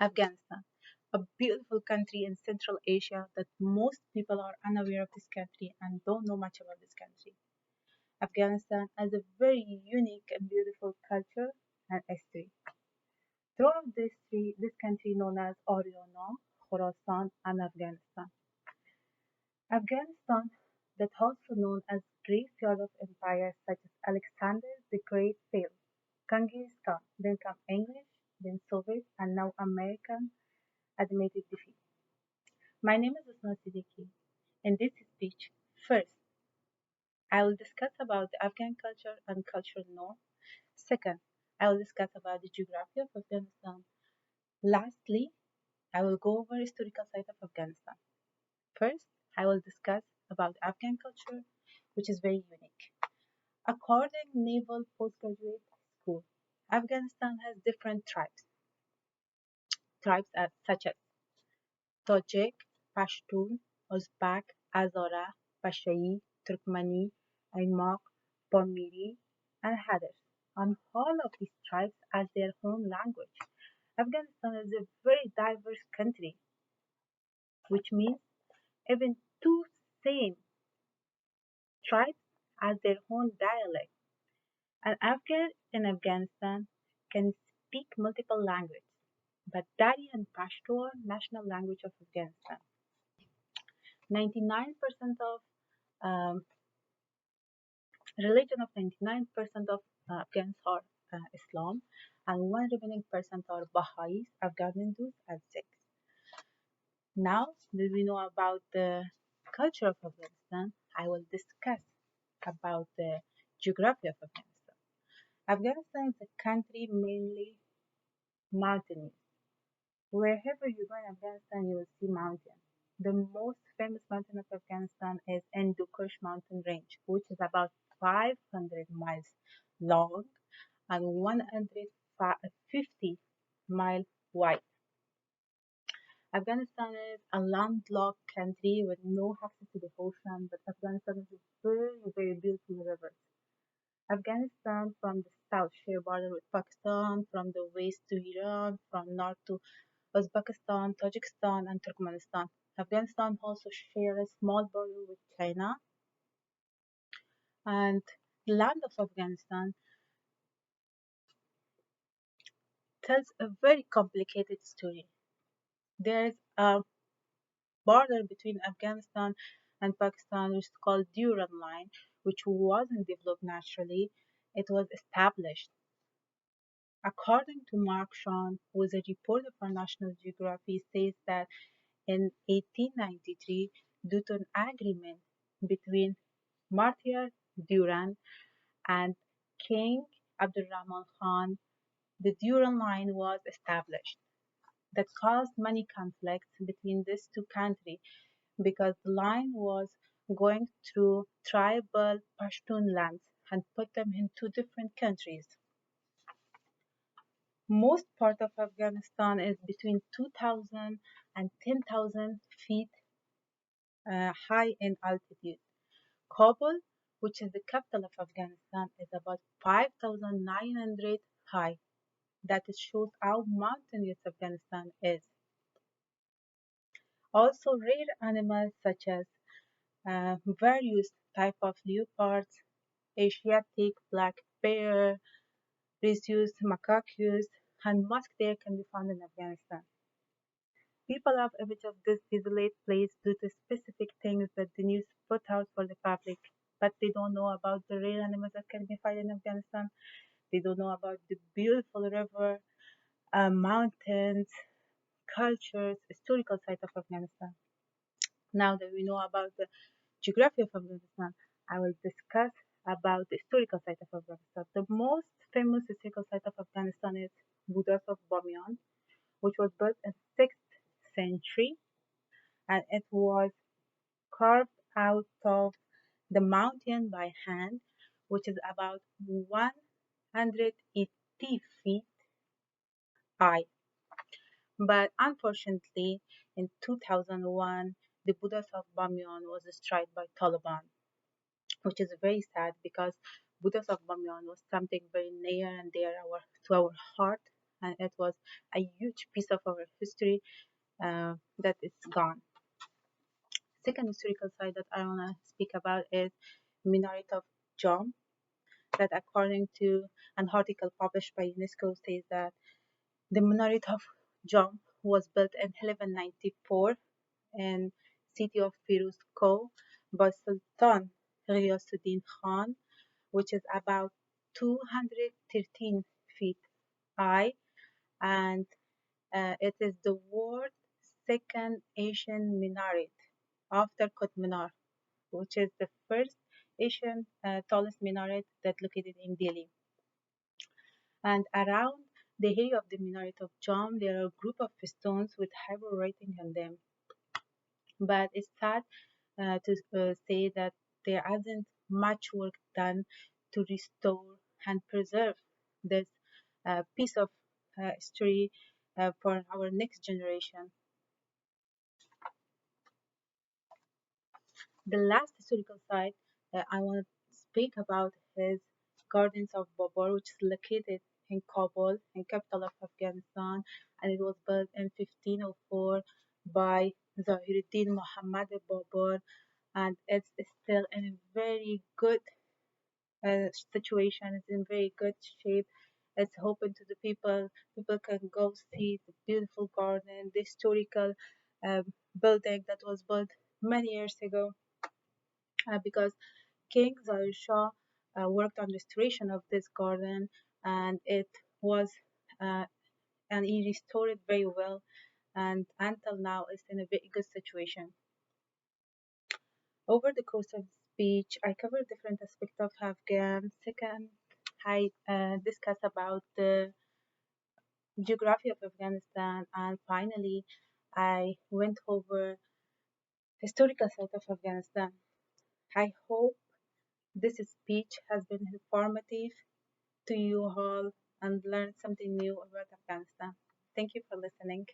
Afghanistan, a beautiful country in Central Asia that most people are unaware of this country and don't know much about this country. Afghanistan has a very unique and beautiful culture and history. Throughout this country known as Oriona, Khorasan, and Afghanistan. Afghanistan, that's also known as graveyard of empires such as Alexander the Great failed, Genghis Khan, then come English, then Soviet, and now American admitted defeat. My name is Usman Siddiqui. In this speech, first, I will discuss about the Afghan culture and cultural norm. Second, I will discuss about the geography of Afghanistan. Lastly, I will go over historical site of Afghanistan. First, I will discuss about Afghan culture, which is very unique. According Naval Postgraduate School, Afghanistan has different tribes. Tribes such as Tajik, Pashtun, Uzbek, Hazara, Pashai, Turkmeni, Aimaq, Pamiri, and Hadar. And all of these tribes has their own language. Afghanistan is a very diverse country, which means even two same tribes has their own dialect. An Afghan in Afghanistan can speak multiple languages, but Dari and Pashto are national language of Afghanistan. 99% of religion of 99% of Afghans are Islam, and one remaining percent are Baha'is, Afghan Hindus, and Sikhs. Now that we know about the culture of Afghanistan, I will discuss about the geography of Afghanistan. Afghanistan is a country mainly mountainous. Wherever you go in Afghanistan, you will see mountains. The most famous mountain of Afghanistan is Hindu Kush mountain range, which is about 500 miles long and 150 miles wide. Afghanistan is a landlocked country with no access to the ocean, but Afghanistan is a very, very beautiful river. Afghanistan from the south share border with Pakistan, from the west to Iran, from north to Uzbekistan, Tajikistan, and Turkmenistan. Afghanistan also shares a small border with China, and the land of Afghanistan tells a very complicated story. There is a border between Afghanistan and Pakistan, which is called Durand Line, which wasn't developed naturally. It was established. According to Mark Shawn, who is a reporter for National Geography, says that in 1893, due to an agreement between Martyr Durand and King Abdurrahman Khan, the Durand Line was established. That caused many conflicts between these two countries because the line was going through tribal Pashtun lands and put them in two different countries. Most part of Afghanistan is between 2,000 and 10,000 feet high in altitude. Kabul, which is the capital of Afghanistan, is about 5,900 high. That shows how mountainous Afghanistan is. Also, rare animals such as various type of leopards, Asiatic black bear, rhesus, macaques, and musk deer can be found in Afghanistan. People have image of this desolate place due to specific things that the news put out for the public, but they don't know about the rare animals that can be found in Afghanistan. They don't know about the beautiful river, mountains, cultures, historical site of Afghanistan. Now that we know about the geography of Afghanistan, I will discuss about the historical site of Afghanistan. The most famous historical site of Afghanistan is Buddhas of Bamiyan, which was built in 6th century, and it was carved out of the mountain by hand, which is about 180 feet high. But unfortunately, in 2001, the Buddhas of Bamiyan was destroyed by Taliban, which is very sad because Buddhas of Bamiyan was something very near and dear to our heart, and it was a huge piece of our history that is gone. Second historical site that I want to speak about is Minaret of Jom, that according to an article published by UNESCO says that the Minaret of Jom was built in 1194 in city of Firuzkoh by Sultan Ghiyasuddin Khan, which is about 213 feet high, and it is the world's second Asian minaret after Qutb Minar, which is the first Asian tallest minaret that located in Delhi. And around the area of the minaret of Jam, there are a group of stones with Hebrew writing on them. But it's sad to say that there hasn't much work done to restore and preserve this piece of history for our next generation. The last historical site I want to speak about is Gardens of Babur, which is located in Kabul, in capital of Afghanistan, and it was built in 1504 by Zahiruddin Muhammad Babur, and it's still in a very good situation. It's in very good shape. It's open to the people. People can go see the beautiful garden, the historical building that was built many years ago because King Zahir Shah worked on restoration of this garden, and it was uh, and he restored it very well, and until now it's in a very good situation. Over the course of the speech, I covered different aspects of Afghan. Second, I discussed about the geography of Afghanistan, and finally, I went over historical site of Afghanistan. I hope this speech has been informative to you all and learn something new about Afghanistan. Thank you for listening.